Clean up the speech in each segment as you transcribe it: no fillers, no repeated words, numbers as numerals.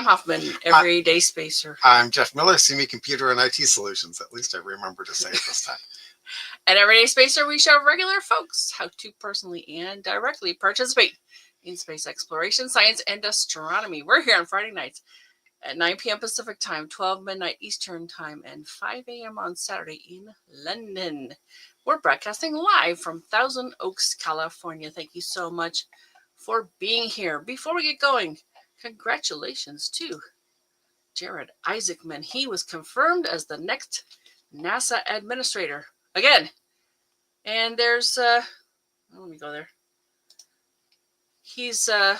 Pam Hoffman, Everyday Spacer. I'm Jeff Miller, CME Computer and IT Solutions. At least I remember to say it this time. At Everyday Spacer, we show regular folks how to personally and directly participate in space exploration, science, and astronomy. We're here on Friday nights at 9 p.m. Pacific Time, 12 midnight Eastern Time, and 5 a.m. on Saturday in London. We're broadcasting live from Thousand Oaks, California. Thank you so much for being here. Before we get going, congratulations to Jared Isaacman. He was confirmed as the next NASA administrator again. And there's let me go there. He's what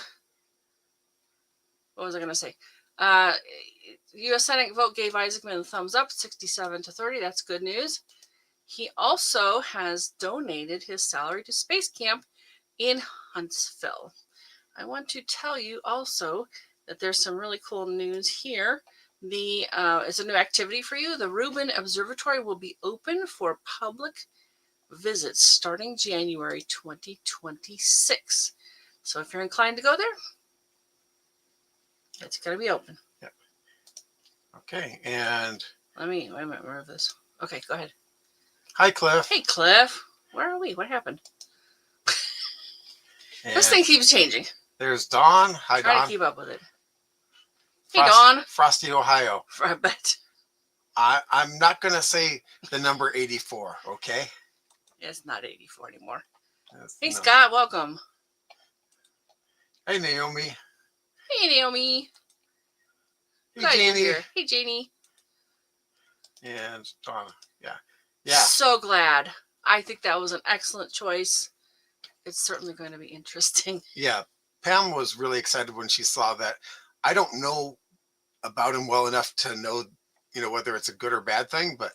was I gonna say? U.S. Senate vote gave Isaacman a thumbs up, 67-30. That's good news. He also has donated his salary to Space Camp in Huntsville. I want to tell you also that there's some really cool news here. It's a new activity for you. The Rubin Observatory will be open for public visits starting January 2026. So if you're inclined to go there, it's going to be open. Yep. Okay, and Wait a minute, remove this. Okay, go ahead. Hi, Cliff. Hey, Cliff. Where are we? What happened? This thing keeps changing. There's Dawn. Hi, Dawn. Try to keep up with it. Hey, Dawn. Frosty, Ohio. I bet. I'm not going to say the number 84, okay? It's not 84 anymore. Hey, no. Scott, welcome. Hey, Naomi. Hey, Naomi. Hey, Janie. Hey, Janie. And Donna. Yeah. So glad. I think that was an excellent choice. It's certainly going to be interesting. Yeah. Pam was really excited when she saw that. I don't know about him well enough to know, whether it's a good or bad thing, but,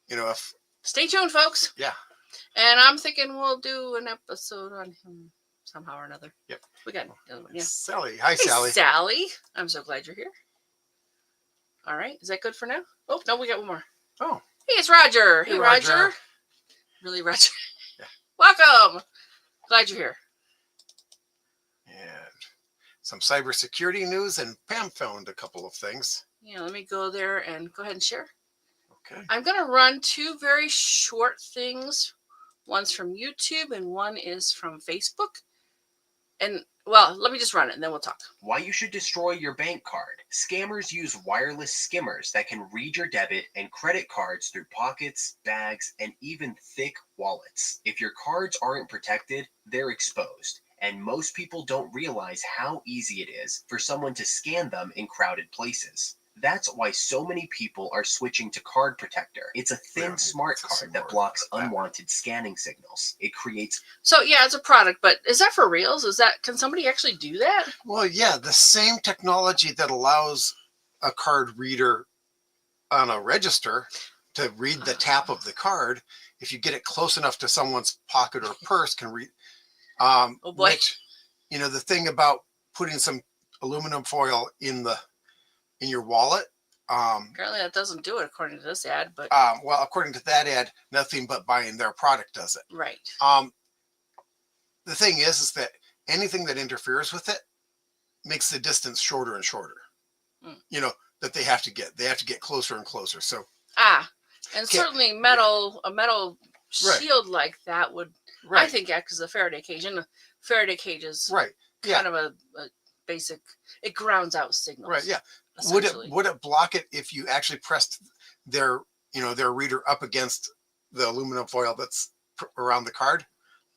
if... Stay tuned, folks. Yeah. And I'm thinking we'll do an episode on him somehow or another. Yep. We got another one, yeah. Sally. Hi, hey, Sally. Sally. I'm so glad you're here. All right. Is that good for now? Oh, no, we got one more. Oh. Hey, it's Roger. Hey, Roger. Really, Roger? Yeah. Welcome. Glad you're here. And some cybersecurity news, and Pam found a couple of things. Yeah, let me go there and go ahead and share. Okay. I'm going to run two very short things. One's from YouTube and one is from Facebook. And, well, let me just run it and then we'll talk. Why you should destroy your bank card. Scammers use wireless skimmers that can read your debit and credit cards through pockets, bags, and even thick wallets. If your cards aren't protected, they're exposed. And most people don't realize how easy it is for someone to scan them in crowded places. That's why so many people are switching to Card Protector. It's a thin, smart card that blocks unwanted scanning signals. It creates... So, yeah, it's a product, but is that for reals? Can somebody actually do that? Well, yeah, the same technology that allows a card reader on a register to read the tap of the card, if you get it close enough to someone's pocket or purse, can read... oh, boy. Which, the thing about putting some aluminum foil in your wallet. Apparently that doesn't do it according to this ad, but well, according to that ad, nothing but buying their product does it. Right. The thing is that anything that interferes with it makes the distance shorter and shorter. That they have to get closer and closer. So and certainly a metal shield like that would I think act as a Faraday cage. And a Faraday cage is kind of a basic, it grounds out signals. Right, yeah. Would it block it if you actually pressed their reader up against the aluminum foil that's around the card?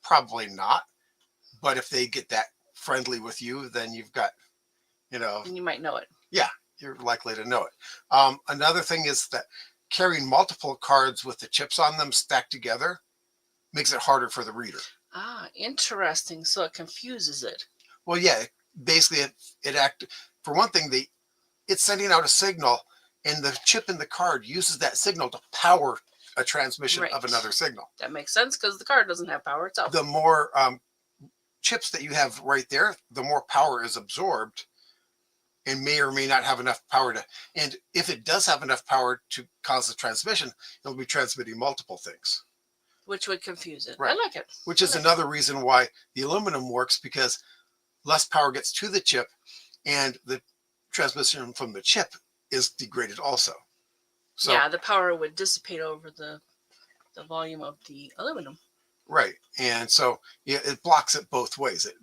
Probably not. But if they get that friendly with you, then you've got, and you might know it. Yeah, you're likely to know it. Another thing is that carrying multiple cards with the chips on them stacked together makes it harder for the reader. Interesting. So it confuses it. Well, yeah. Basically, for one thing, it's sending out a signal, and the chip in the card uses that signal to power a transmission of another signal. That makes sense because the card doesn't have power itself. The more chips that you have right there, the more power is absorbed and may or may not have enough power and if it does have enough power to cause the transmission, it'll be transmitting multiple things. Which would confuse it. Right. I like it. Which is another reason why the aluminum works, because less power gets to the chip and the transmission from the chip is degraded also. So, yeah, the power would dissipate over the volume of the aluminum. right. And so yeah, it blocks it both ways. It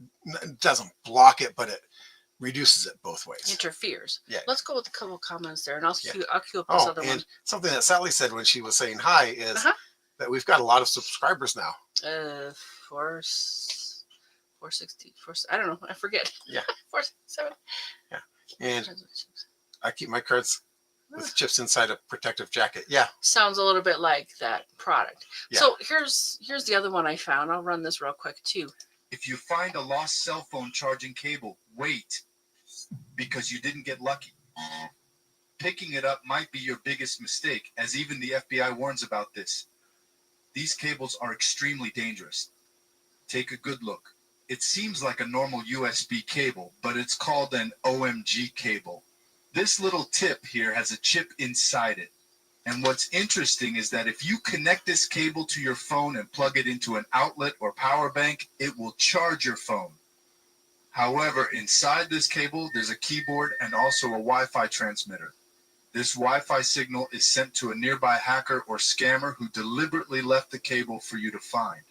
doesn't block it, but it reduces it both ways. Interferes. Yeah. Let's go with a couple comments there, and I'll Yeah. queue up this other and one. something that Sally said when she was saying hi is that we've got a lot of subscribers now. 460. I don't know. I forget. Yeah. 467. Yeah. And I keep my cards with chips inside a protective jacket. Yeah. Sounds a little bit like that product. Yeah. So here's the other one I found. I'll run this real quick too. If you find a lost cell phone charging cable, wait, because you didn't get lucky. Picking it up might be your biggest mistake, as even the FBI warns about this. These cables are extremely dangerous. Take a good look. It seems like a normal USB cable, but it's called an OMG cable. This little tip here has a chip inside it. And what's interesting is that if you connect this cable to your phone and plug it into an outlet or power bank, it will charge your phone. However, inside this cable, there's a keyboard and also a Wi-Fi transmitter. This Wi-Fi signal is sent to a nearby hacker or scammer who deliberately left the cable for you to find.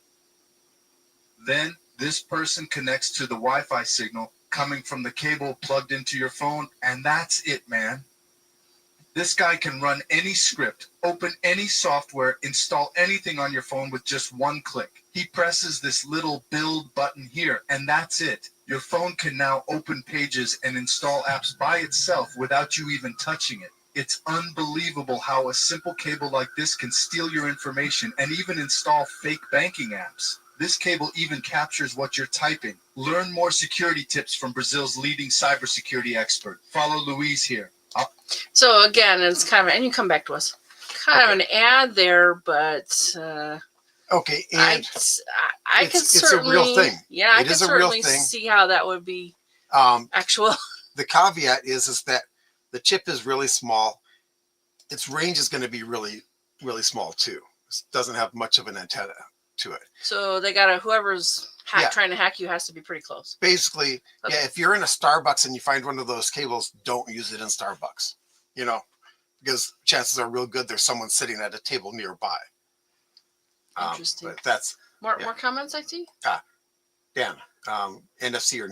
Then, this person connects to the Wi-Fi signal coming from the cable plugged into your phone, and that's it, man. This guy can run any script, open any software, install anything on your phone with just one click. He presses this little build button here, and that's it. Your phone can now open pages and install apps by itself without you even touching it. It's unbelievable how a simple cable like this can steal your information and even install fake banking apps. This cable even captures what you're typing. Learn more security tips from Brazil's leading cybersecurity expert. Follow Louise here. So again, it's kind of, and you come back to us. Kind of an ad there, but okay, and I could certainly, it's a real thing. Yeah, I it could is a certainly real thing. see how that would be actual. The caveat is that the chip is really small. Its range is going to be really, really small too. It doesn't have much of an antenna to it. So they gotta, whoever's trying to hack you has to be pretty close. Basically, okay. Yeah, if you're in a Starbucks and you find one of those cables, don't use it in Starbucks, because chances are real good there's someone sitting at a table nearby. Interesting. But that's more comments I see. Dan, NFC or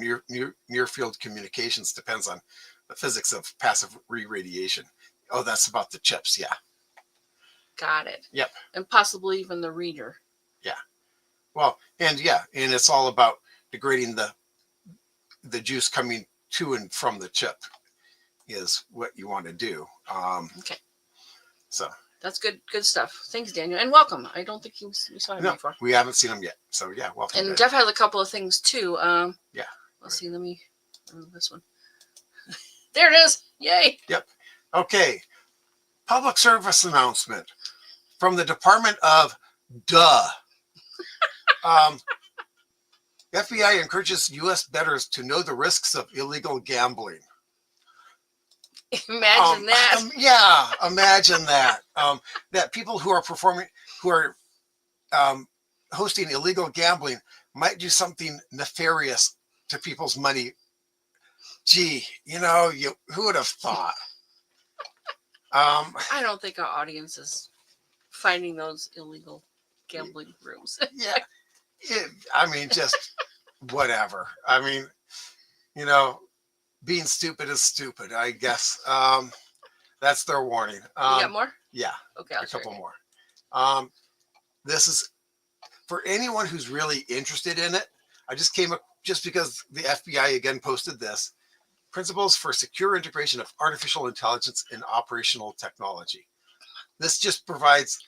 near field communications depends on the physics of passive re-radiation. Oh, that's about the chips. Yeah. Got it. Yep. And possibly even the reader. Yeah. Well, and it's all about degrading the juice coming to and from the chip is what you want to do. Okay. So that's good stuff. Thanks, Daniel, and welcome. I don't think we saw him before. We haven't seen him yet. So yeah, welcome. And Jeff has a couple of things too. Yeah. Let's see. Let me remove this one. There it is. Yay. Yep. Okay. Public service announcement from the Department of Duh. FBI encourages U.S. bettors to know the risks of illegal gambling. Imagine that. Imagine that. That people who are hosting illegal gambling might do something nefarious to people's money. Gee, who would have thought? I don't think our audience is finding those illegal gambling rooms. Yeah. Just whatever. Being stupid is stupid, I guess. That's their warning. You got more? Yeah. Okay, I'll a couple more. This is for anyone who's really interested in it. I just came up just because the FBI again posted this. Principles for secure integration of artificial intelligence in operational technology. This just provides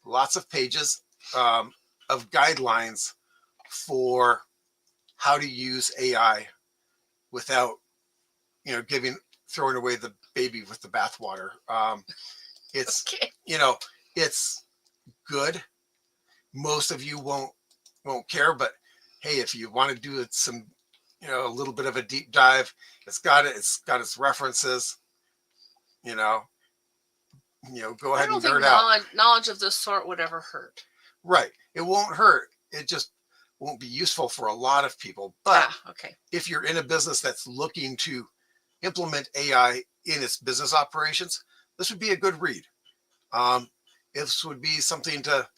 lots of pages of guidelines for how to use AI without, throwing away the baby with the bathwater. It's, okay. It's good. Most of you won't care, but hey, if you want to do some, a little bit of a deep dive, it's got its references, go ahead and nerd out. Knowledge of this sort would ever hurt. Right. It won't hurt. It just won't be useful for a lot of people. But okay. If you're in a business that's looking to implement AI in its business operations, this would be a good read. This would be something to,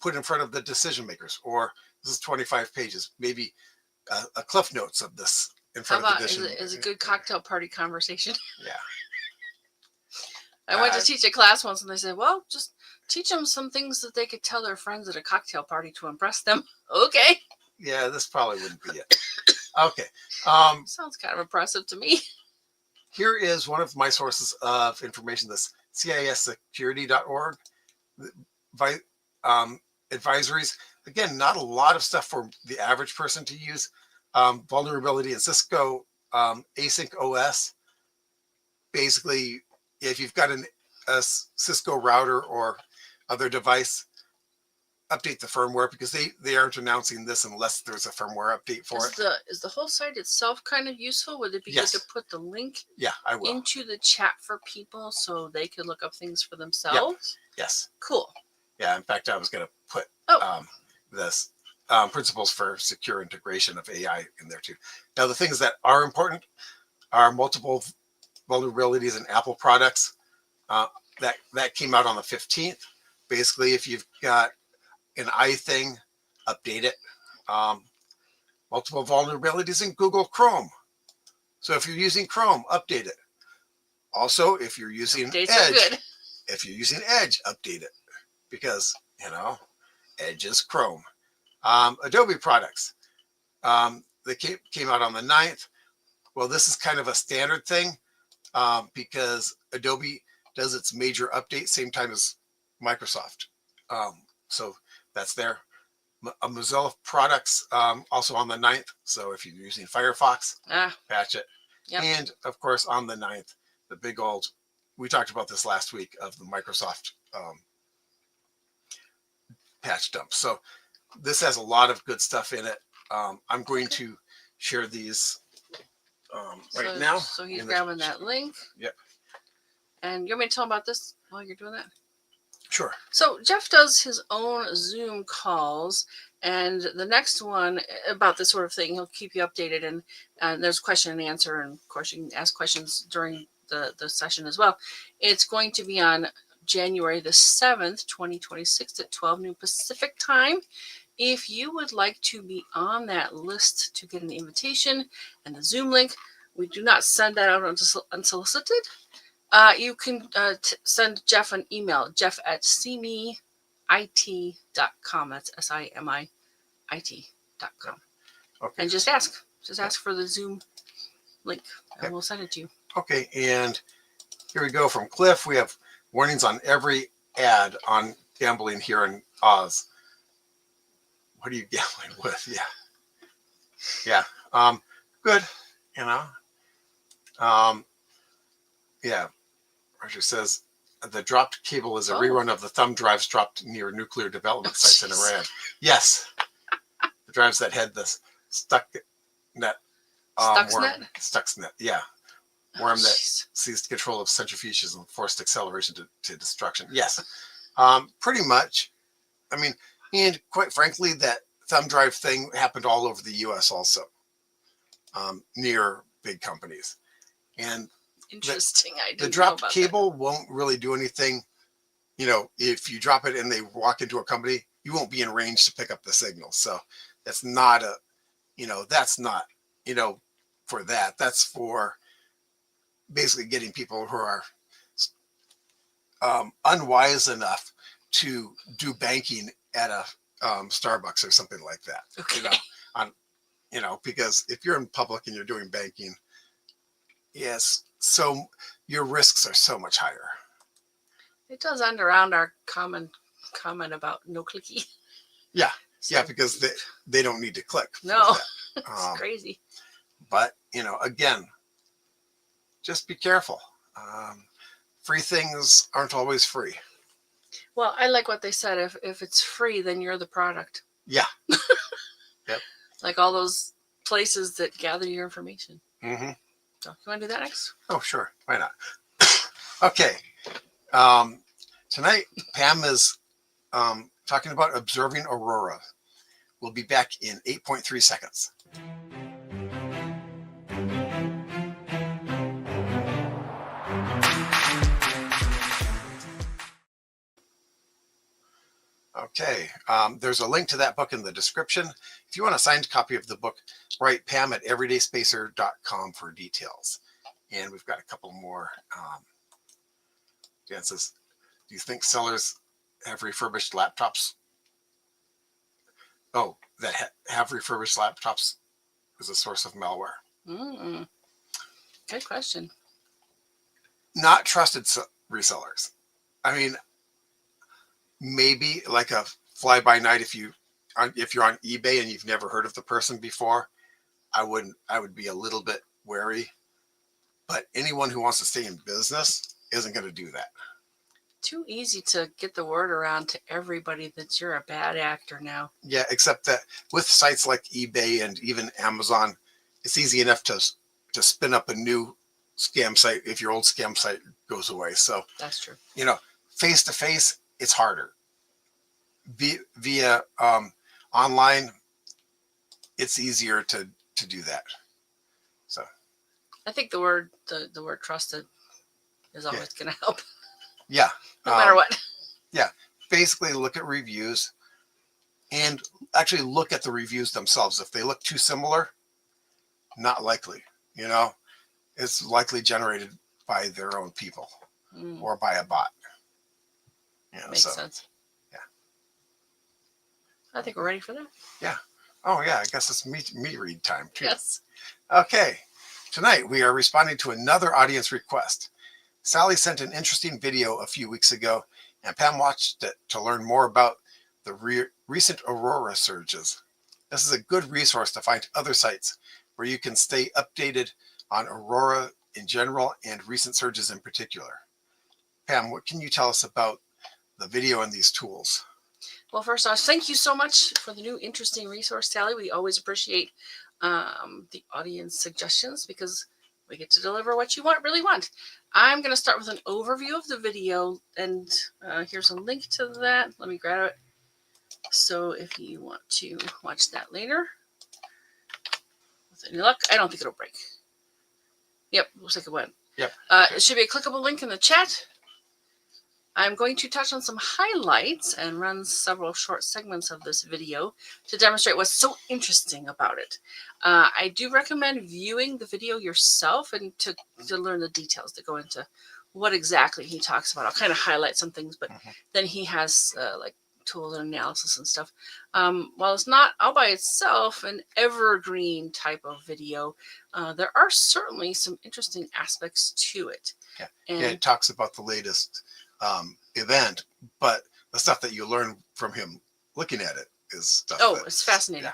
put in front of the decision makers. Or this is 25 pages, maybe a cliff notes of this in How front of the about decision. is a good cocktail party conversation? Yeah. I went to teach a class once, and they said, "Well, just teach them some things that they could tell their friends at a cocktail party to impress them." Okay. Yeah, this probably wouldn't be it. Okay. Sounds kind of impressive to me. Here is one of my sources of information, this cissecurity.org. Advisories. Again, not a lot of stuff for the average person to use. Vulnerability in Cisco async OS. Basically, if you've got a Cisco router or other device, update the firmware, because they aren't announcing this unless there's a firmware update for it. Is the whole site itself kind of useful? Would it be good to put the link I will. into the chat for people so they could look up things for themselves? Yes. Cool. Yeah, in fact, I was going to put this principles for secure integration of AI in there too. Now, the things that are important are multiple vulnerabilities in Apple products. That came out on the 15th. Basically, if you've got an iThing, update it. Multiple vulnerabilities in Google Chrome. So if you're using Chrome, update it. Also, if you're using Edge, update it, because Edge is Chrome. Adobe products. They came out on the 9th. Well, this is kind of a standard thing because Adobe does its major update same time as Microsoft. So that's there. Mozilla products also on the 9th. So if you're using Firefox, patch it. Yep. And of course, on the 9th, the big old, we talked about this last week, of the Microsoft patch dump. So this has a lot of good stuff in it. I'm going to share these right now. So he's grabbing that link. Yep. And you want me to tell him about this while you're doing that? Sure. So Jeff does his own Zoom calls, and the next one about this sort of thing, he'll keep you updated, and there's question and answer, and of course you can ask questions during the session as well. It's going to be on January the 7th, 2026 at 12 noon Pacific time. If you would like to be on that list to get an invitation and the Zoom link, we do not send that out unsolicited. You can send Jeff an email, jeff@simit.com. That's SIMIIT.com. Okay. And just ask for the Zoom link, and we'll send it to you. Okay, and here we go from Cliff. We have warnings on every ad on gambling here in Oz. What are you gambling with? Yeah. Good. Yeah. Roger says the dropped cable is a rerun of the thumb drives dropped near nuclear development sites in Iran. Yes. The drives that had the Stuxnet Stuxnet. Yeah. Worm that seized control of centrifuges and forced acceleration to destruction. Yes. Pretty much. I mean, and quite frankly, that thumb drive thing happened all over the U.S. also, near big companies. And interesting. The dropped cable won't really do anything. If you drop it and they walk into a company, you won't be in range to pick up the signal. So that's not for that. That's for basically getting people who are unwise enough to do banking at a Starbucks or something like that. Okay. Because if you're in public and you're doing banking, yes, so your risks are so much higher. It does end around our common comment about no clicky. Yeah. So, yeah, because they don't need to click. No, it's crazy. But, again, just be careful. Free things aren't always free. Well, I like what they said. If it's free, then you're the product. Yeah. Yep. Like all those places that gather your information. Mm-hmm. So, you want to do that next? Oh, sure. Why not? Okay. Tonight, Pam is talking about observing Aurora. We'll be back in 8.3 seconds. Okay, there's a link to that book in the description. If you want a signed copy of the book, write Pam at everydayspacer.com for details. And we've got a couple more. Dan says, do you think sellers have refurbished laptops? Oh, that have refurbished laptops is a source of malware. Good question. Not trusted resellers. I mean, maybe like a fly-by-night if you're on eBay and you've never heard of the person before, I would be a little bit wary. But anyone who wants to stay in business isn't going to do that. Too easy to get the word around to everybody that you're a bad actor now. Yeah, except that with sites like eBay and even Amazon, it's easy enough to spin up a new scam site if your old scam site goes away. So that's true. Face to face, it's harder. Via online, it's easier to do that. So I think the word trusted is always going to help. Yeah. No matter what. Yeah. Basically look at reviews and actually look at the reviews themselves. If they look too similar, not likely. It's likely generated by their own people or by a bot. Makes sense. Yeah. I think we're ready for that. Yeah. Oh, yeah. I guess it's me read time, too. Yes. Okay. Tonight, we are responding to another audience request. Sally sent an interesting video a few weeks ago, and Pam watched it to learn more about the recent Aurora surges. This is a good resource to find other sites where you can stay updated on Aurora in general and recent surges in particular. Pam, what can you tell us about the video and these tools? Well, first off, thank you so much for the new interesting resource, Sally. We always appreciate the audience suggestions because we get to deliver what you really want. I'm going to start with an overview of the video, and here's a link to that. Let me grab it. So if you want to watch that later, with any luck, I don't think it'll break. Yep, looks like it went. Yep. Okay. It should be a clickable link in the chat. I'm going to touch on some highlights and run several short segments of this video to demonstrate what's so interesting about it. I do recommend viewing the video yourself and to learn the details that go into what exactly he talks about. I'll kind of highlight some things, but then he has like tools and analysis and stuff. While it's not all by itself an evergreen type of video, there are certainly some interesting aspects to it. Yeah, and it talks about the latest event, but the stuff that you learn from him looking at it is stuff. It's fascinating.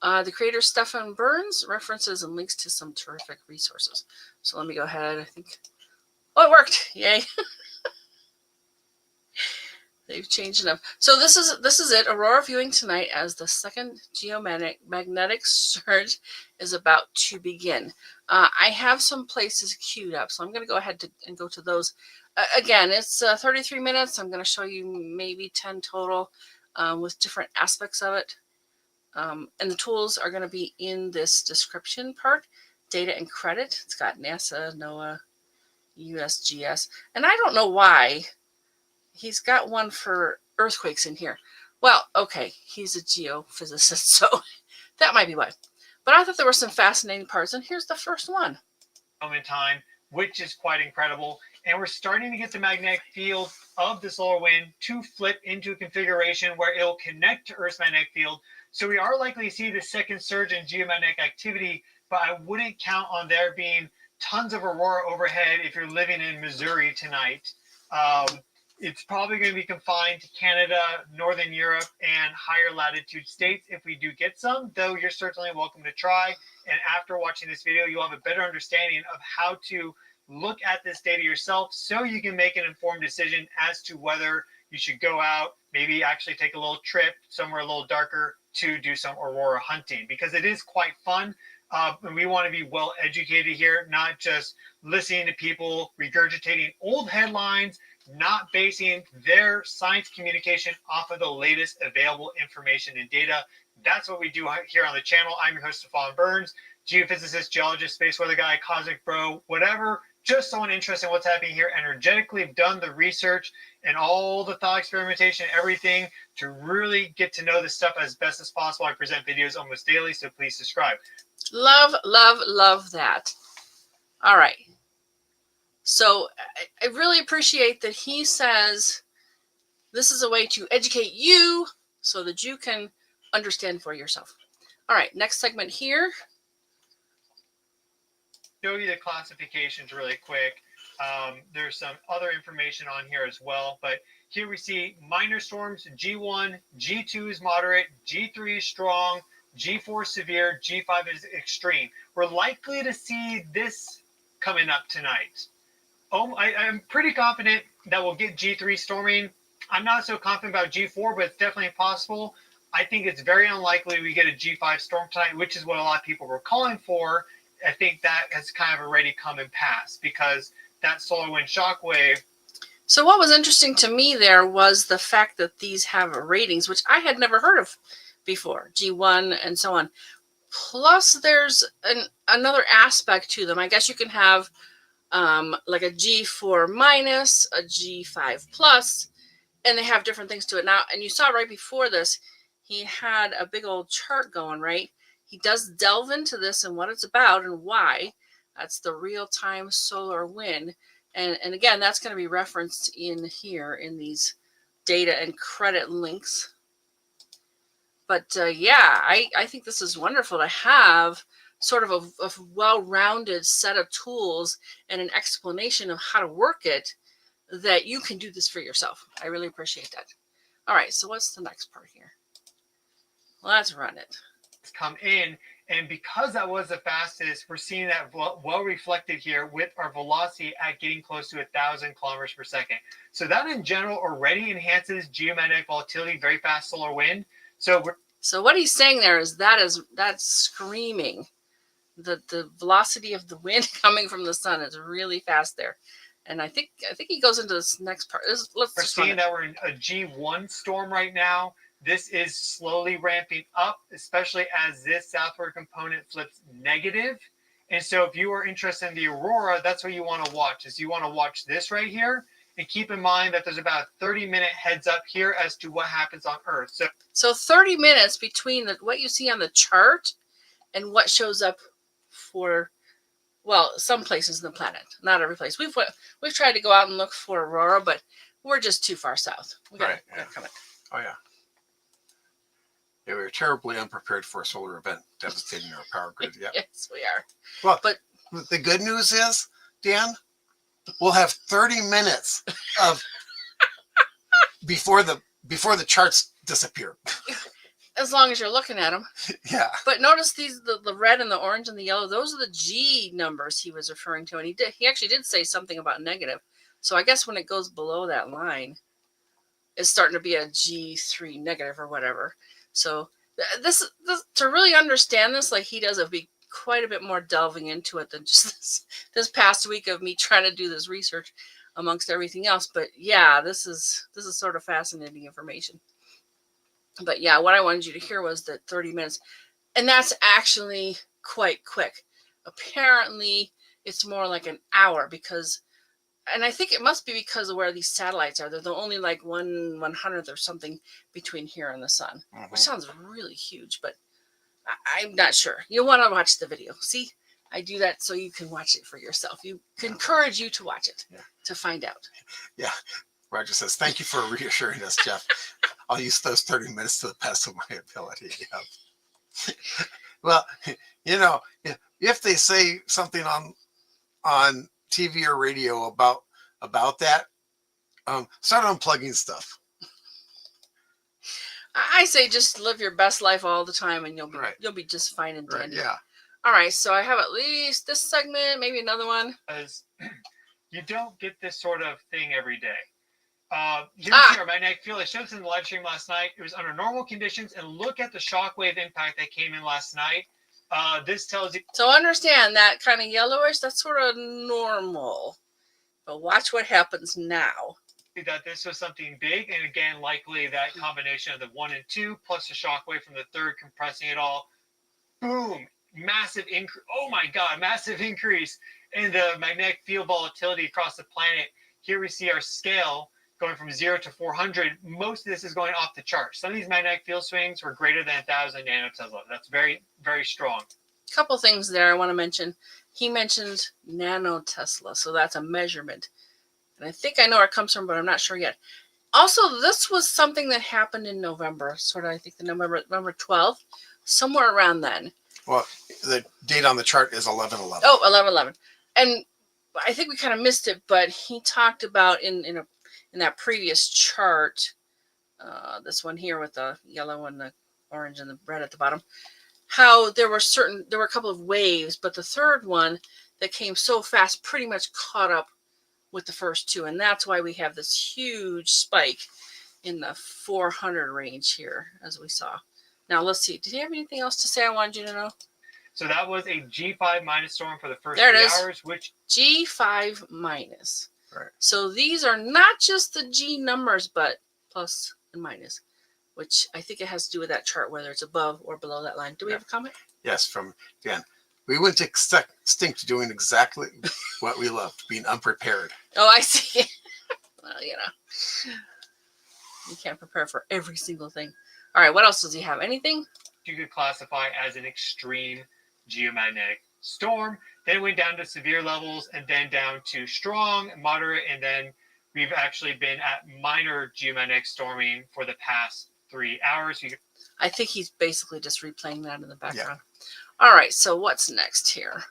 Yeah. The creator Stefan Burns references and links to some terrific resources. So let me go ahead. I think. Oh, it worked! Yay! They've changed enough. So this is it. Aurora viewing tonight as the second geomagnetic surge is about to begin. I have some places queued up, so I'm going to go ahead and go to those. Again, it's 33 minutes. I'm going to show you maybe 10 total with different aspects of it. And the tools are going to be in this description part. Data and credit. It's got NASA, NOAA, USGS. And I don't know why he's got one for earthquakes in here. Well, okay, he's a geophysicist, so that might be why. But I thought there were some fascinating parts, and here's the first one. In time, which is quite incredible. And we're starting to get the magnetic field of the solar wind to flip into a configuration where it'll connect to Earth's magnetic field. So we are likely to see the second surge in geomagnetic activity, but I wouldn't count on there being tons of aurora overhead if you're living in Missouri tonight. It's probably going to be confined to Canada, Northern Europe, and higher latitude states if we do get some, though you're certainly welcome to try. And after watching this video, you'll have a better understanding of how to look at this data yourself so you can make an informed decision as to whether you should go out, maybe actually take a little trip somewhere a little darker to do some aurora hunting, because it is quite fun. And we want to be well educated here, not just listening to people regurgitating old headlines, not basing their science communication off of the latest available information and data. That's what we do here on the channel. I'm your host, Stefan Burns, geophysicist, geologist, space weather guy, cosmic bro, whatever just someone interested in what's happening here, energetically have done the research and all the thought experimentation, everything to really get to know this stuff as best as possible. I present videos almost daily, so please subscribe. Love, love, love that. All right. So I really appreciate that he says this is a way to educate you so that you can understand for yourself. All right, next segment here. Show you the classifications really quick. There's some other information on here as well, but here we see minor storms, G1, G2 is moderate, G3 is strong, G4 severe, G5 is extreme. We're likely to see this coming up tonight. I'm pretty confident that we'll get G3 storming. I'm not so confident about G4, but it's definitely possible. I think it's very unlikely we get a G5 storm tonight, which is what a lot of people were calling for. I think that has kind of already come and passed because that solar wind shockwave. So what was interesting to me there was the fact that these have ratings, which I had never heard of before, G1 and so on. Plus, there's another aspect to them. I guess you can have like a G4 minus, a G5 plus, and they have different things to it. Now, and you saw right before this, he had a big old chart going, right? He does delve into this and what it's about and why. That's the real-time solar wind. And again, that's going to be referenced in here in these data and credit links. But yeah, I think this is wonderful to have sort of a well-rounded set of tools and an explanation of how to work it that you can do this for yourself. I really appreciate that. All right, so what's the next part here? Let's run it. Come in, and because that was the fastest, we're seeing that well reflected here with our velocity at getting close to 1,000 kilometers per second. So that in general already enhances geomagnetic volatility, very fast solar wind. So what he's saying there is that's screaming. The velocity of the wind coming from the sun is really fast there. And I think he goes into this next part. We're seeing that we're in a G1 storm right now. This is slowly ramping up, especially as this southward component flips negative. And so if you are interested in the Aurora, that's what you want to watch. Is you want to watch this right here. And keep in mind that there's about a 30-minute heads up here as to what happens on Earth. So 30 minutes between what you see on the chart and what shows up for, well, some places in the planet, not every place. We've tried to go out and look for Aurora, but we're just too far south. We gotta come in. Oh yeah. Yeah, we were terribly unprepared for a solar event devastating our power grid. Yeah. Yes, we are. Well, but the good news is, Dan, we'll have 30 minutes of before the charts disappear. As long as you're looking at them. Yeah. But notice the red and the orange and the yellow, those are the G numbers he was referring to. And he actually did say something about negative. So I guess when it goes below that line, it's starting to be a G3 negative or whatever. So this to really understand this, like he does, it'd be quite a bit more delving into it than just this past week of me trying to do this research amongst everything else. But yeah, this is sort of fascinating information. But yeah, what I wanted you to hear was that 30 minutes, and that's actually quite quick. Apparently, it's more like an hour because, and I think it must be because of where these satellites are. They're only like 1/100th or something between here and the sun, which sounds really huge, but I'm not sure. You'll want to watch the video. See, I do that so you can watch it for yourself. You encourage you to watch it to find out. Yeah. Roger says, thank you for reassuring us, Jeff. I'll use those 30 minutes to the best of my ability. Yeah. Well, you know, if they say something on TV or radio about that, start unplugging stuff. I say just live your best life all the time, and you'll be just fine and dandy. Right, yeah. All right, so I have at least this segment, maybe another one. As you don't get this sort of thing every day. Here's our magnetic field. I showed this in the live stream last night. It was under normal conditions, and look at the shockwave impact that came in last night. This tells you. So understand that kind of yellowish, that's sort of normal. But watch what happens now. That this was something big, and again, likely that combination of the 1 and 2 plus the shockwave from the third compressing it all. Boom! Massive increase. Oh my God, massive increase. in the magnetic field volatility across the planet, here we see our scale going from 0 to 400. Most of this is going off the chart. Some of these magnetic field swings were greater than 1,000 nanotesla. That's very, very strong. Couple things there I want to mention. He mentioned nanotesla, so that's a measurement. And I think I know where it comes from, but I'm not sure yet. Also, this was something that happened in November, sort of, I think the November 12th, somewhere around then. Well, the date on the chart is 11/11. Oh, 11/11. And I think we kind of missed it, but he talked about in that previous chart, this one here with the yellow and the orange and the red at the bottom, how there were a couple of waves, but the third one that came so fast pretty much caught up with the first two, and that's why we have this huge spike in the 400 range here, as we saw. Now let's see. Did you have anything else to say I wanted you to know? So that was a G5 minus storm for the first There it 3 is. hours, which G5 minus. Right. So these are not just the G numbers, but plus and minus, which I think it has to do with that chart, whether it's above or below that line. Do we have a comment? Yes, from Dan. We went extinct doing exactly what we loved, being unprepared. Oh, I see. Well, you can't prepare for every single thing. All right, what else does he have? Anything? you could classify as an extreme geomagnetic storm. Then it went down to severe levels and then down to strong, moderate, and then we've actually been at minor geomagnetic storming for the past 3 hours. I think he's basically just replaying that in the background. Yeah. All right, so what's next here?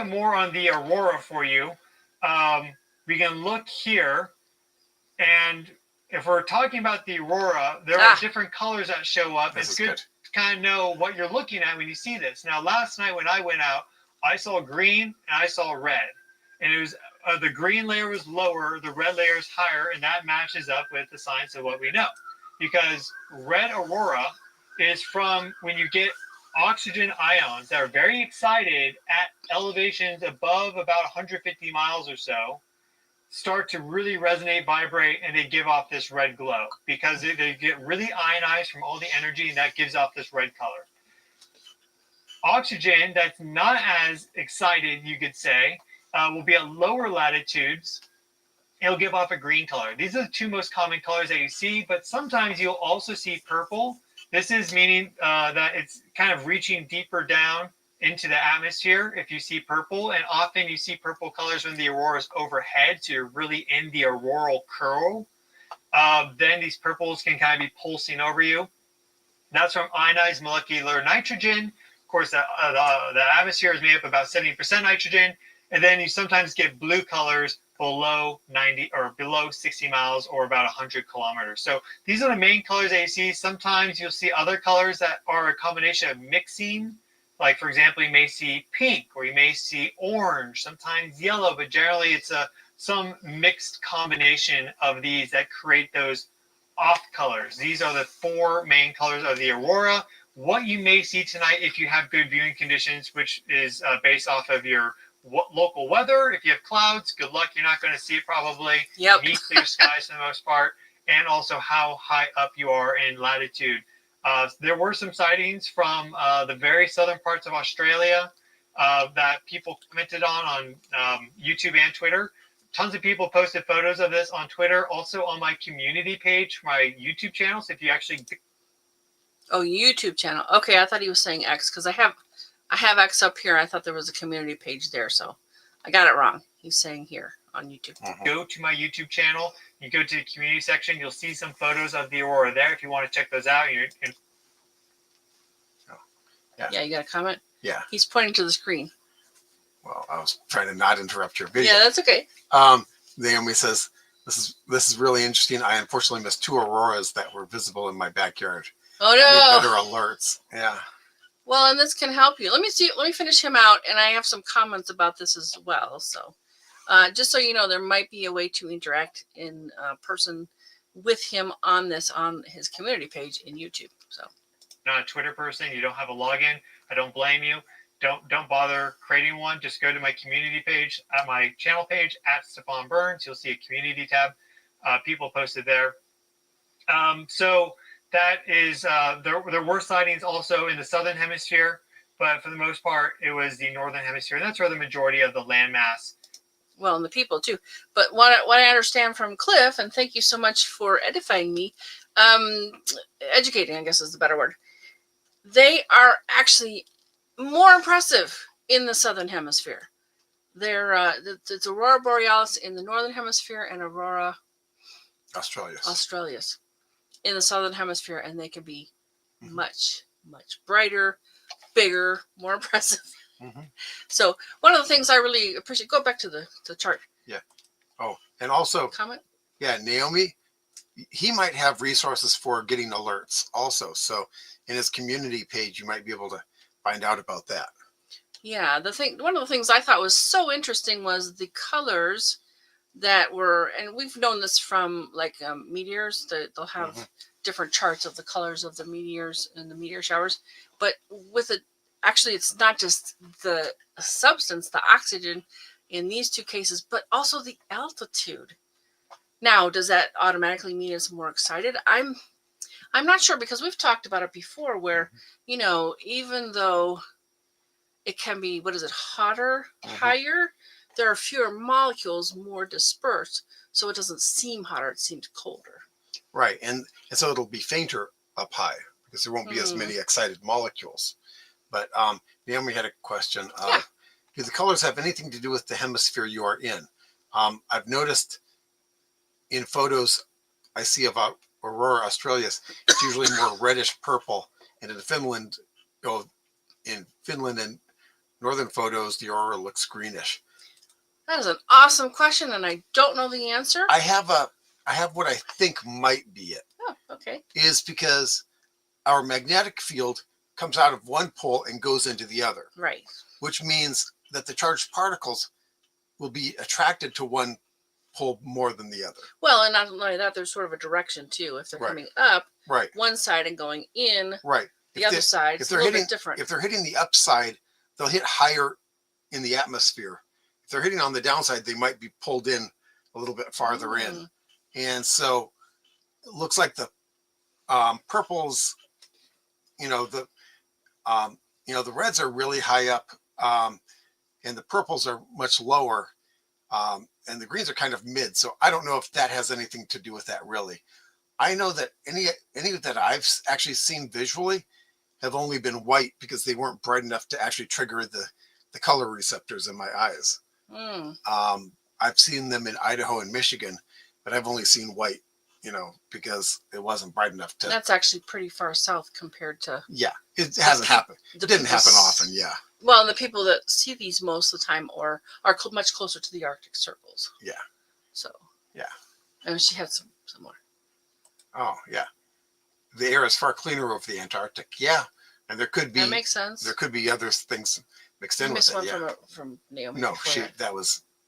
More on the Aurora for you. We can look here, and if we're talking about the Aurora, there are different colors that show up. It's good to kind of know what you're looking at when you see this. Now, last night when I went out, I saw green and I saw red, and it was the green layer was lower, the red layer is higher, and that matches up with the science of what we know, because red Aurora is from when you get oxygen ions that are very excited at elevations above about 150 miles or so, start to really resonate, vibrate, and they give off this red glow because they get really ionized from all the energy, and that gives off this red color. Oxygen that's not as excited, you could say, will be at lower latitudes. It'll give off a green color. These are the two most common colors that you see, but sometimes you'll also see purple. This is meaning that it's kind of reaching deeper down into the atmosphere if you see purple, and often you see purple colors when the aurora is overhead, so you're really in the auroral curl. Then these purples can kind of be pulsing over you. That's from ionized molecular nitrogen. Of course, the atmosphere is made up about 70% nitrogen, and then you sometimes get blue colors below 90 or below 60 miles or about 100 kilometers. So these are the main colors that you see. Sometimes you'll see other colors that are a combination of mixing. Like, for example, you may see pink or you may see orange, sometimes yellow, but generally it's some mixed combination of these that create those off colors. These are the four main colors of the aurora. What you may see tonight if you have good viewing conditions, which is based off of your local weather. If you have clouds, good luck. You're not going to see it probably. Yep. Meet clear skies for the most part, and also how high up you are in latitude. There were some sightings from the very southern parts of Australia that people commented on YouTube and Twitter. Tons of people posted photos of this on Twitter, also on my community page, my YouTube channel. So if you actually... Oh, YouTube channel. Okay, I thought he was saying X, because I have X up here. I thought there was a community page there, so I got it wrong. He's saying here on YouTube. Go to my YouTube channel. You go to the community section. You'll see some photos of the aurora there. If you want to check those out, Yeah, you got a comment? Yeah. He's pointing to the screen. Well, I was trying to not interrupt your video. Yeah, that's okay. Naomi says, this is really interesting. I unfortunately missed two auroras that were visible in my backyard. Oh, no. Better alerts. Yeah. Well, and this can help you. Let me finish him out, and I have some comments about this as well. So just so you know, there might be a way to interact in person with him on his community page in YouTube. So, not a Twitter person, you don't have a login, I don't blame you. Don't bother creating one. Just go to my community page, at my channel page, at Stefan Burns. You'll see a community tab. People posted there. So that is, there were sightings also in the southern hemisphere. but for the most part, it was the northern hemisphere, and that's where the majority of the landmass. Well, and the people too. But what I understand from Cliff, and thank you so much for edifying me, educating, I guess is the better word. They are actually more impressive in the southern hemisphere. They're it's Aurora Borealis in the northern hemisphere and Aurora Australis in the southern hemisphere, and they can be much brighter, bigger, more impressive. So one of the things I really appreciate, go back to the chart. Yeah. Oh, and also comment. Yeah, Naomi, he might have resources for getting alerts also. So in his community page, you might be able to find out about that. Yeah, one of the things I thought was so interesting was the colors that were, and we've known this from like meteors, they'll have different charts of the colors of the meteors and the meteor showers, but with it, actually it's not just the substance, the oxygen in these two cases, but also the altitude. Now, does that automatically mean it's more excited? I'm not sure, because we've talked about it before where, even though it can be, hotter, higher, there are fewer molecules, more dispersed, so it doesn't seem hotter, it seems colder. Right, and so it'll be fainter up high because there won't be as many excited molecules. But Naomi had a question. Do the colors have anything to do with the hemisphere you are in? I've noticed in photos I see of Aurora Australis, it's usually more reddish purple, and in Finland and northern photos, the aurora looks greenish. That is an awesome question, and I don't know the answer. I have what I think might be it. Oh, okay. Is because our magnetic field comes out of one pole and goes into the other. Right. Which means that the charged particles will be attracted to one pole more than the other. Well, and not only that, there's sort of a direction too. If they're coming up one side and going in the other side, it's a little bit different. If they're hitting the upside, they'll hit higher in the atmosphere. If they're hitting on the downside, they might be pulled in a little bit farther in. And so it looks like the purples, the reds are really high up, and the purples are much lower, and the greens are kind of mid. So I don't know if that has anything to do with that really. I know that any that I've actually seen visually have only been white because they weren't bright enough to actually trigger the color receptors in my eyes. I've seen them in Idaho and Michigan, but I've only seen white, because it wasn't bright enough to. That's actually pretty far south compared to. Yeah, it hasn't happened. It didn't happen often. Yeah. Well, and the people that see these most of the time are much closer to the Arctic circles. Yeah. So. Yeah. And she had some more. Oh yeah, the air is far cleaner over the Antarctic. Yeah, and there could be. That makes sense. There could be other things mixed in with it. One from Naomi. No,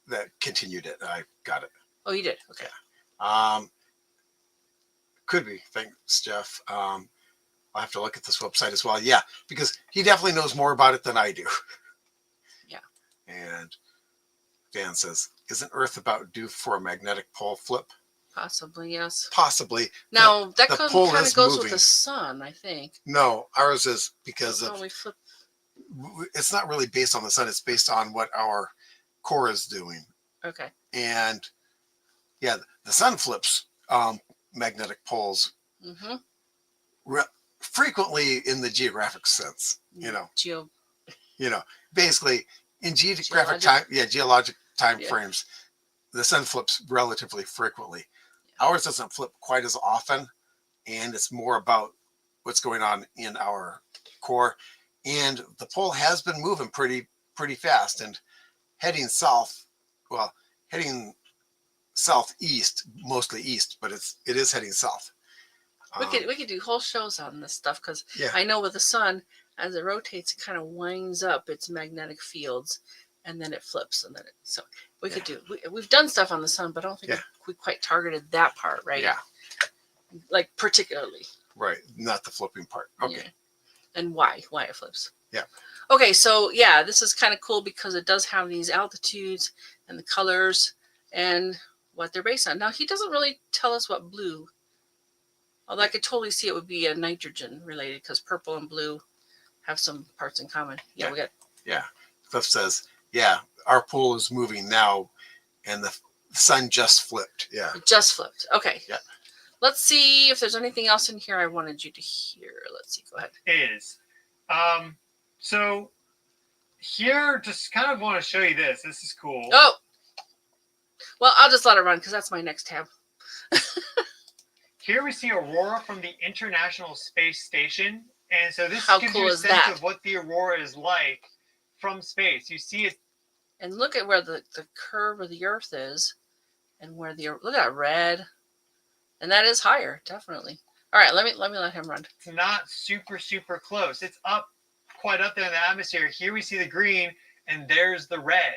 that continued it. I got it. Oh, you did. Okay. Yeah. Could be. Thanks, Jeff. I'll have to look at this website as well. Yeah, because he definitely knows more about it than I do. Yeah. And Dan says, "Isn't Earth about due for a magnetic pole flip?" Possibly, yes. Possibly. Now that kind of goes moving with the sun, I think. No, ours is because of. We flip. It's not really based on the sun. It's based on what our core is doing. Okay. And yeah, the sun flips magnetic poles frequently in the geographic sense. Basically in geographic time. Yeah, geologic time frames. The sun flips relatively frequently. Ours doesn't flip quite as often, and it's more about what's going on in our core. And the pole has been moving pretty fast and heading south. Well, heading southeast, mostly east, but it is heading south. We could do whole shows on this stuff because I know with the sun, as it rotates, it kind of winds up its magnetic fields, and then it flips, and then so we could do. We've done stuff on the sun, but I don't think we quite targeted that part, right? Yeah. Like particularly. Right, not the flipping part. Okay. Yeah. And why it flips. Yeah. Okay, so yeah, this is kind of cool because it does have these altitudes and the colors and what they're based on. Now, he doesn't really tell us what blue, although I could totally see it would be a nitrogen related because purple and blue have some parts in common. Yeah, Yeah. we got. Yeah. Cliff says, yeah, our pool is moving now and the sun just flipped. Yeah. It just flipped. Okay. Yeah. Let's see if there's anything else in here I wanted you to hear. Let's see. Go ahead. Is so here, just kind of want to show you this. This is cool. Oh. Well, I'll just let it run because that's my next tab. Here we see Aurora from the International Space Station. And so this How gives cool you a is sense that? of what the Aurora is like from space. You see it. And look at where the curve of the Earth is, and where look at that red, and that is higher, definitely. All right, let me let him run. It's not super close. It's up quite up there in the atmosphere. Here we see the green, and there's the red.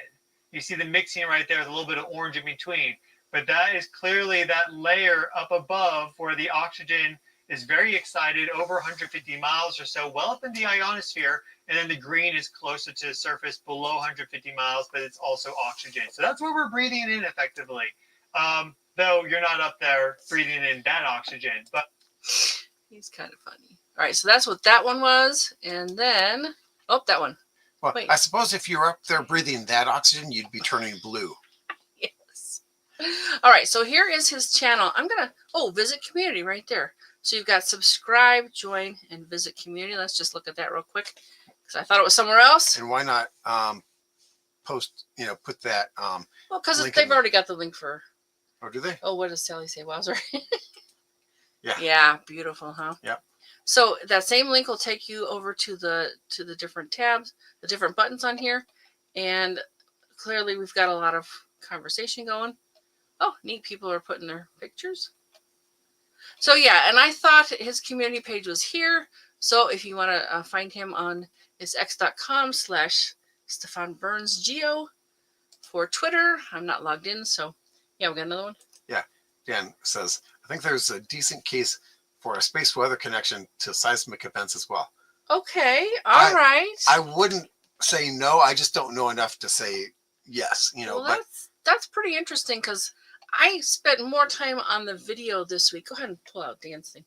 You see the mixing right there with a little bit of orange in between. But that is clearly that layer up above where the oxygen is very excited, over 150 miles or so, well up in the ionosphere. And then the green is closer to the surface, below 150 miles, but it's also oxygen. So that's where we're breathing in effectively. Though you're not up there breathing in that oxygen. But He's kind of funny. All right, so that's what that one was. And then, oh, that one. Well, Wait. I suppose if you're up there breathing that oxygen, you'd be turning blue. Yes. All right, so here is his channel. I'm going to, visit community right there. So you've got subscribe, join, and visit community. Let's just look at that real quick because I thought it was somewhere else. And why not post, put that. Well, because link they've in there. already got the link for, Oh, do they? what does Sally say? Wowzer. Yeah. Yeah, beautiful, huh? Yeah. So that same link will take you over to the different tabs, the different buttons on here. And clearly we've got a lot of conversation going. Oh, neat, people are putting their pictures. So yeah, and I thought his community page was here. So if you want to find him on his x.com/StefanBurnsGeo for Twitter. I'm not logged in, so yeah, we got another one. Yeah. Dan says, I think there's a decent case for a space weather connection to seismic events as well. Okay, all right. I wouldn't say no. I just don't know enough to say yes, Well, but that's pretty interesting because I spent more time on the video this week. Go ahead and pull out Dan's thing.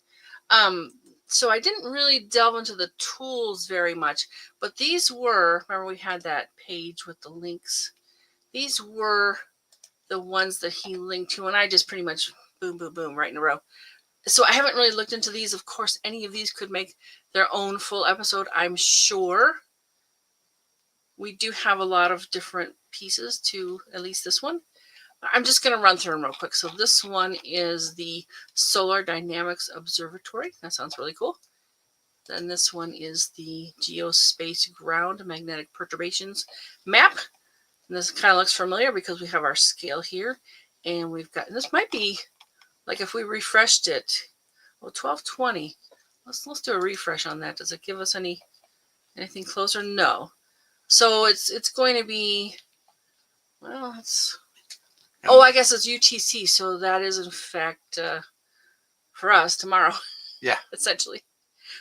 So I didn't really delve into the tools very much, but these were, remember we had that page with the links. These were the ones that he linked to, and I just pretty much boom, boom, boom, right in a row. So I haven't really looked into these. Of course, any of these could make their own full episode, I'm sure. We do have a lot of different pieces to at least this one. I'm just going to run through them real quick. So this one is the Solar Dynamics Observatory. That sounds really cool. Then this one is the Geospace Ground Magnetic Perturbations Map. And this kind of looks familiar because we have our scale here. And we've got, and this might be, like if we refreshed it, 1220. Let's do a refresh on that. Does it give us anything closer? No. So it's going to be, well, it's, I guess it's UTC. So that is in fact for us tomorrow. Yeah. Essentially.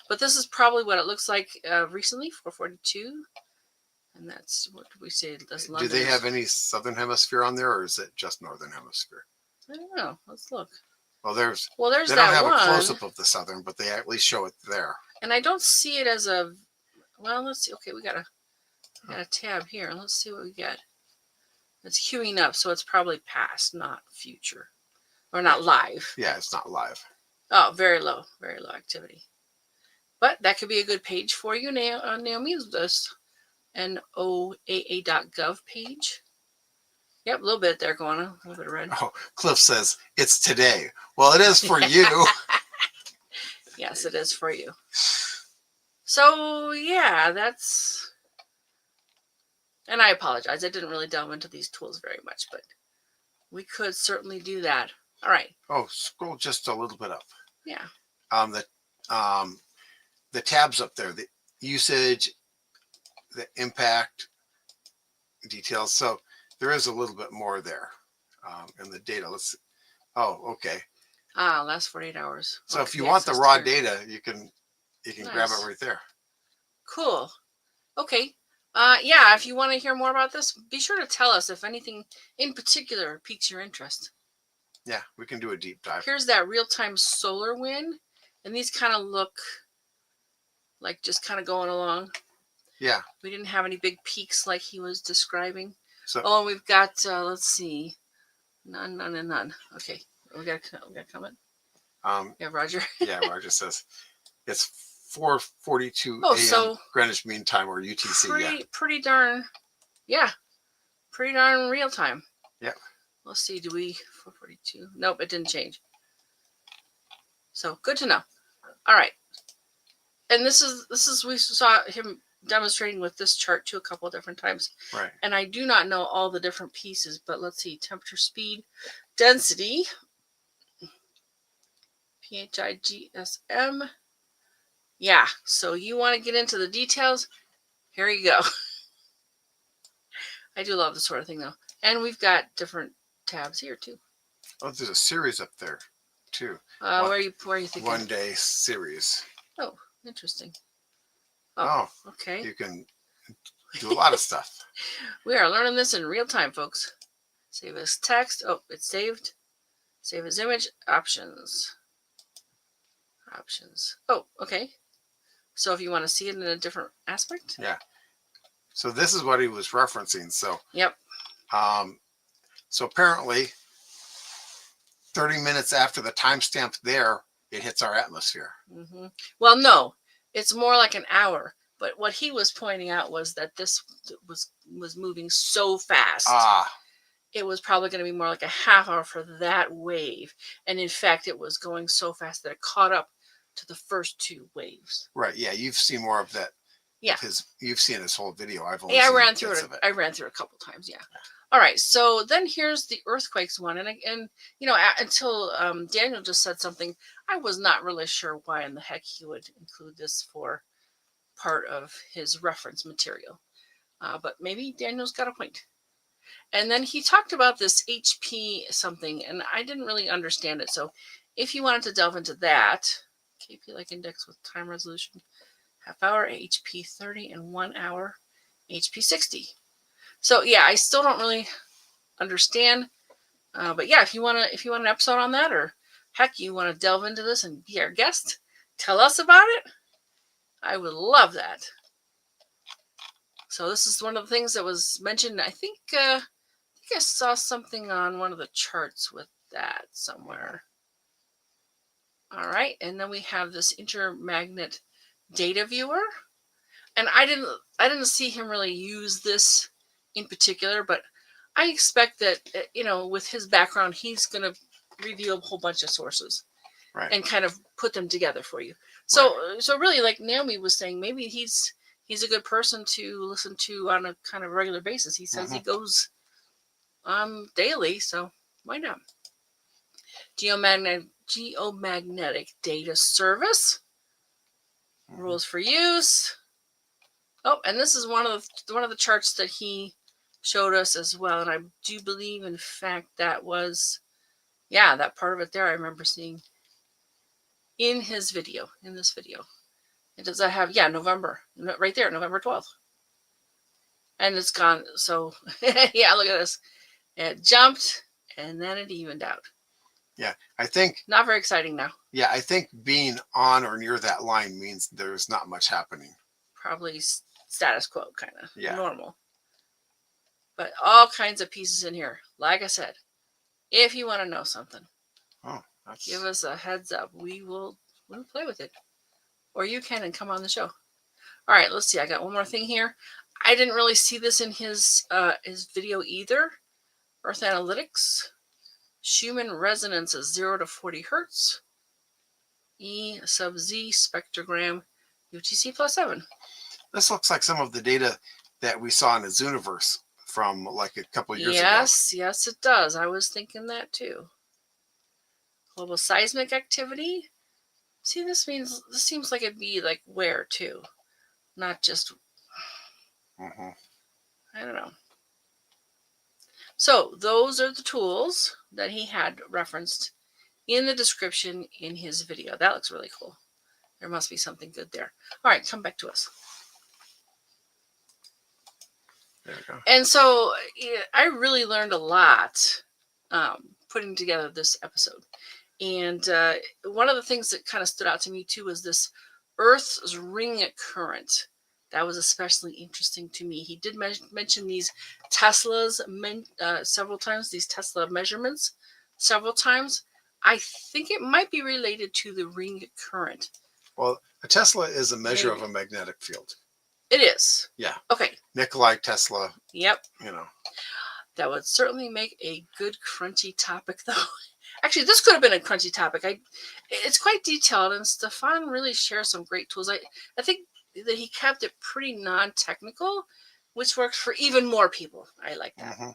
But this is probably what it looks like recently, 442. And that's, what did we say? That's London. Do they have any southern hemisphere on there, or is it just northern hemisphere? I don't know. Let's look. Well, there's they don't that have one. a close-up of the southern, but they at least show it there. And I don't see it as a, well, let's see. Okay, we got a tab here. Let's see what we get. It's queuing up, so it's probably past, not future. Or not live. Yeah, it's not live. Oh, very low activity. But that could be a good page for you, Naomi's this NOAA.gov page. Yep, a little bit there going on, a little bit of red. Oh, Cliff says it's today. Well, it is for you. Yes, it is for you. So yeah, that's, and I apologize. I didn't really delve into these tools very much, but we could certainly do that. All right. Oh, scroll just a little bit up. Yeah. The tabs up there, the usage, the impact details. So there is a little bit more there in the data. Let's see. Oh, okay. Last 48 hours. So if you want the raw data, you can grab it right there. Cool. Okay. Yeah, if you want to hear more about this, be sure to tell us if anything in particular piques your interest. Yeah, we can do a deep dive. Here's that real-time solar wind, and these kind of look like just kind of going along. Yeah. We didn't have any big peaks like he was describing. So Oh, and we've got let's see, none. Okay, we got a comment. Yeah, Roger. Yeah, Roger says it's 4:42 Oh, a.m. so Greenwich Mean Time or UTC. Pretty darn real time. Yeah. Let's see. Do we 4:42? Nope, it didn't change. So good to know. All right. And this is we saw him demonstrating with this chart too a couple of different times. Right. And I do not know all the different pieces, but let's see. Temperature, speed, density, PHIGSM. Yeah. So you want to get into the details? Here you go. I do love this sort of thing though. And we've got different tabs here too. Oh, there's a series up there too. Where are you thinking? 1 day series. Oh, interesting. Oh, okay. You can do a lot of stuff. We are learning this in real time, folks. Save as text. Oh, it's saved. Save as image. Options. Oh, okay. So if you want to see it in a different aspect. Yeah. So this is what he was referencing. So. Yep. So apparently 30 minutes after the timestamp there, it hits our atmosphere. Mm-hmm. Well, no, it's more like an hour. But what he was pointing out was that this was moving so fast. It was probably going to be more like a half hour for that wave. And in fact, it was going so fast that it caught up to the first two waves. Right. Yeah. You've seen more of that. Yeah. You've seen his whole video. I've only I seen ran through it. I ran through it a couple times. Yeah. All right. So then here's the earthquakes one. And you know, until Daniel just said something, I was not really sure why in the heck he would include this for part of his reference material. But maybe Daniel's got a point. And then he talked about this HP something, and I didn't really understand it. So if you wanted to delve into that, KP like index with time resolution, half hour HP 30 and 1 hour HP 60. So yeah, I still don't really understand. But yeah, if you want an episode on that, or heck, you want to delve into this and be our guest, tell us about it. I would love that. So this is one of the things that was mentioned. I think I saw something on one of the charts with that somewhere. All right, and then we have this intermagnet data viewer, and I didn't see him really use this in particular, but I expect that with his background, he's going to review a whole bunch of sources, right, and kind of put them together for you. So so really, like Naomi was saying, maybe he's a good person to listen to on a kind of regular basis. He says he goes daily, so why not? Geomagnetic data service, rules for use. Oh, and this is one of the charts that he showed us as well, and I do believe, in fact, that was that part of it there I remember seeing in his video, in this video. It does have November right there, November 12th, and it's gone. So yeah, look at this. It jumped and then it evened out. Yeah, I think not very exciting now. Yeah, I think being on or near that line means there's not much happening. Probably status quo, kind of normal. But all kinds of pieces in here. Like I said, if you want to know something, give us a heads up. We'll play with it. Or you can and come on the show. All right, let's see. I got one more thing here. I didn't really see this in his video either. Earth analytics. Schumann resonance is 0 to 40 hertz. E sub Z spectrogram UTC +7. This looks like some of the data that we saw in the Zooniverse from like a couple of years ago. Yes, it does. I was thinking that too. Global seismic activity. See, this seems like it'd be like where too, not just. I don't know. So those are the tools that he had referenced in the description in his video. That looks really cool. There must be something good there. All right, come back to us. There we go. And so I really learned a lot putting together this episode. And one of the things that kind of stood out to me too was this Earth's ring current. That was especially interesting to me. He did mention these Teslas several times, these Tesla measurements several times. I think it might be related to the ring current. Well, a Tesla is a measure Maybe. of a magnetic field. It is. Yeah. Okay. Nikolai Tesla. Yep. You know. That would certainly make a good crunchy topic, though. Actually, this could have been a crunchy topic. It's quite detailed, and Stefan really shares some great tools. I think that he kept it pretty non-technical, which works for even more people. I like that. Mm-hmm.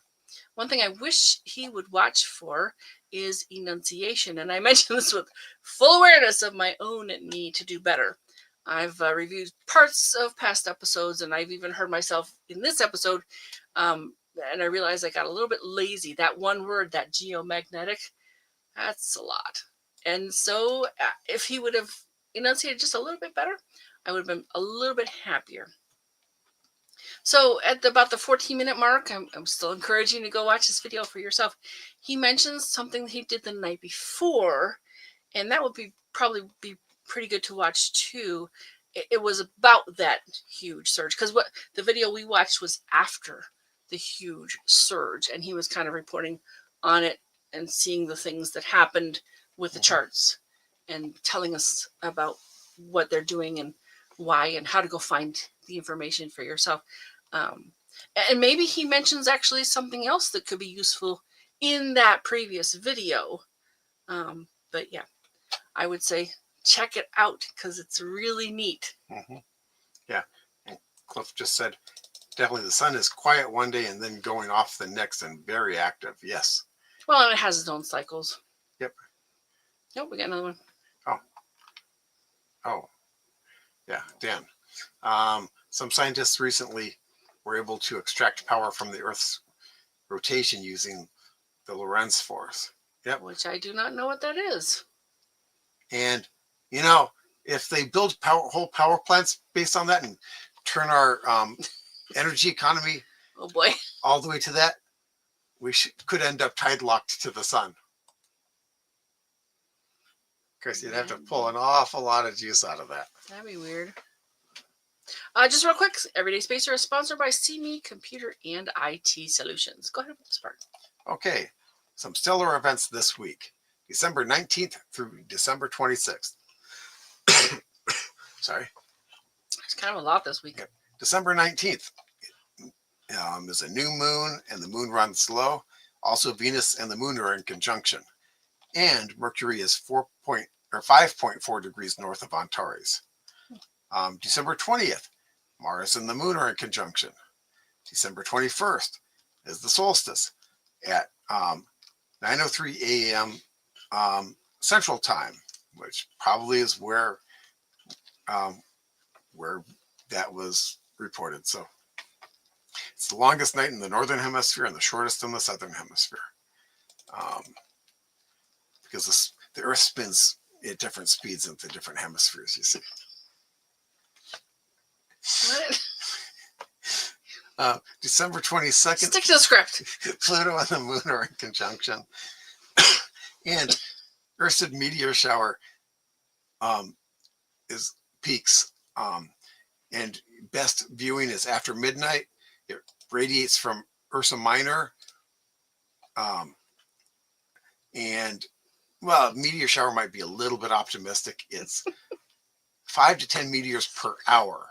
One thing I wish he would watch for is enunciation, and I mention this with full awareness of my own need to do better. I've reviewed parts of past episodes, and I've even heard myself in this episode, and I realized I got a little bit lazy. That one word, that geomagnetic, that's a lot. And so if he would have enunciated just a little bit better, I would have been a little bit happier. So at about the 14-minute mark, I'm still encouraging you to go watch this video for yourself. He mentions something that he did the night before, and that would probably be pretty good to watch too. It was about that huge surge, because what the video we watched was after the huge surge, and he was kind of reporting on it and seeing the things that happened with the charts and telling us about what they're doing and why and how to go find the information for yourself. And maybe he mentions actually something else that could be useful in that previous video. But yeah, I would say check it out because it's really neat. Mm-hmm. Yeah. And Cliff just said, definitely the sun is quiet one day and then going off the next and very active. Yes. Well, and it has its own cycles. Yep. Nope, we got another one. Oh. Yeah, Dan. Some scientists recently were able to extract power from the Earth's rotation using the Lorentz force. Yep. Which I do not know what that is. And, you know, if they build whole power plants based on that and turn our energy economy all the way to that, we could end up tide locked to the sun. Because you'd have to pull an awful lot of juice out of that. That'd be weird. Just real quick, Everyday Spacer is sponsored by CME Computer and IT Solutions. Go ahead with this part. Okay, some stellar events this week. December 19th through December 26th. Sorry. It's kind of a lot this week. Okay. December 19th is a new moon, and the moon runs slow. Also, Venus and the moon are in conjunction. And Mercury is 5.4 degrees north of Antares. December 20th, Mars and the moon are in conjunction. December 21st is the solstice at 9:03 a.m. Central Time, which probably is where that was reported. So it's the longest night in the northern hemisphere and the shortest in the southern hemisphere, because the Earth spins at different speeds in the different hemispheres. You see. What? December 22nd. Stick to the script. Pluto and the moon are in conjunction. And Earth's meteor shower peaks. And best viewing is after midnight. It radiates from Ursa Minor. And, well, meteor shower might be a little bit optimistic. It's 5 to 10 meteors per hour.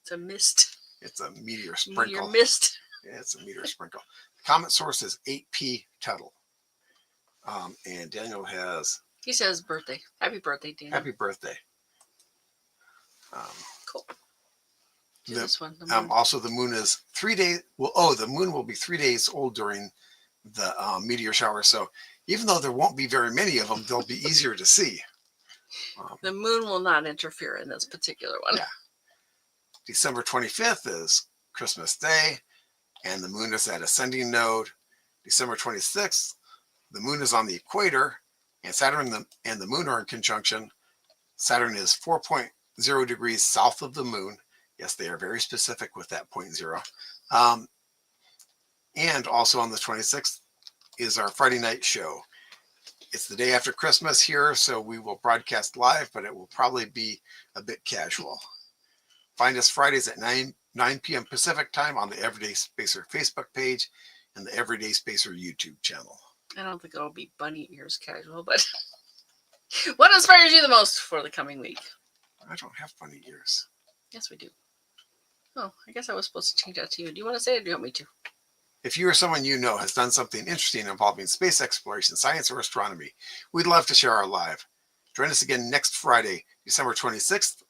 It's a mist. It's a meteor sprinkle. Meteor mist. Yeah, it's a meteor sprinkle. The comet source is 8P Tuttle. And Daniel has... He says birthday. Happy birthday, Daniel. Happy birthday. Cool. Do this one. Also, the moon is 3 days... Well, the moon will be 3 days old during the meteor shower. So even though there won't be very many of them, they'll be easier to see. The moon will not interfere in this particular one. Yeah. December 25th is Christmas Day, and the moon is at ascending node. December 26th, the moon is on the equator, and Saturn and the moon are in conjunction. Saturn is 4.0 degrees south of the moon. Yes, they are very specific with that 0.0. And also on the 26th is our Friday night show. It's the day after Christmas here, so we will broadcast live, but it will probably be a bit casual. Find us Fridays at 9 p.m. Pacific time on the Everyday Spacer Facebook page and the Everyday Spacer YouTube channel. I don't think it'll be bunny ears casual, but what inspires you the most for the coming week? I don't have bunny ears. Yes, we do. Oh, I guess I was supposed to change that to you. Do you want to say it or do you want me to? If you or someone you know has done something interesting involving space exploration, science, or astronomy, we'd love to share our live. Join us again next Friday, December 26th.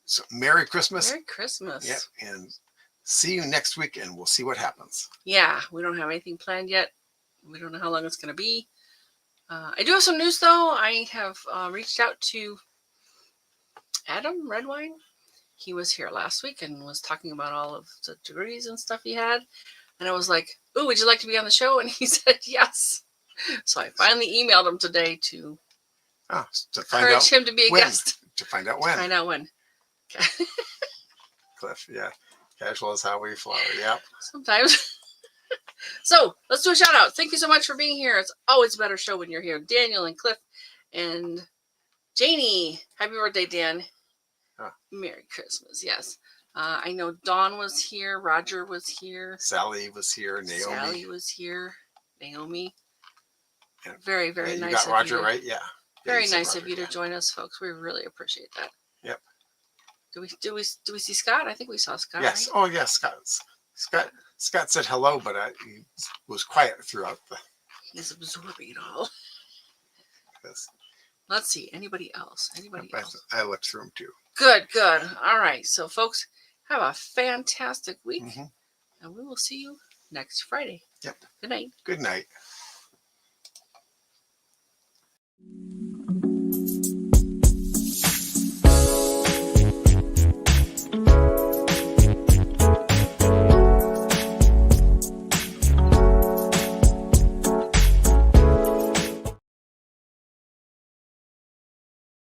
So Merry Christmas. Merry Christmas. Yep. And see you next week, and we'll see what happens. Yeah, we don't have anything planned yet. We don't know how long it's going to be. I do have some news, though. I have reached out to Adam Redwine. He was here last week and was talking about all of the degrees and stuff he had. And I was like, "Ooh, would you like to be on the show?" And he said yes. So I finally emailed him today to encourage him to be a guest. To find out when. Find out when. Okay. Cliff, yeah. Casual is how we flow. Yep. Sometimes. So let's do a shout out. Thank you so much for being here. It's always a better show when you're here. Daniel and Cliff and Janie. Happy birthday, Dan. Huh. Merry Christmas. Yes. I know Dawn was here. Roger was here. Sally was here. Naomi. Sally was here. Naomi. Yeah. Very, very You nice. got Roger, right? Yeah. Very nice of you to join us, folks. We really appreciate that. Yep. Do we see Scott? I think we saw Scott. Yes. Right? Oh, yes. Scott said hello, but he was quiet throughout the. He's absorbing it all. This. Let's see. Anybody else? Anybody else? I looked through them too. Good. All right. So, folks, have a fantastic week. And we will see you next Friday. Yep. Good night. Good night.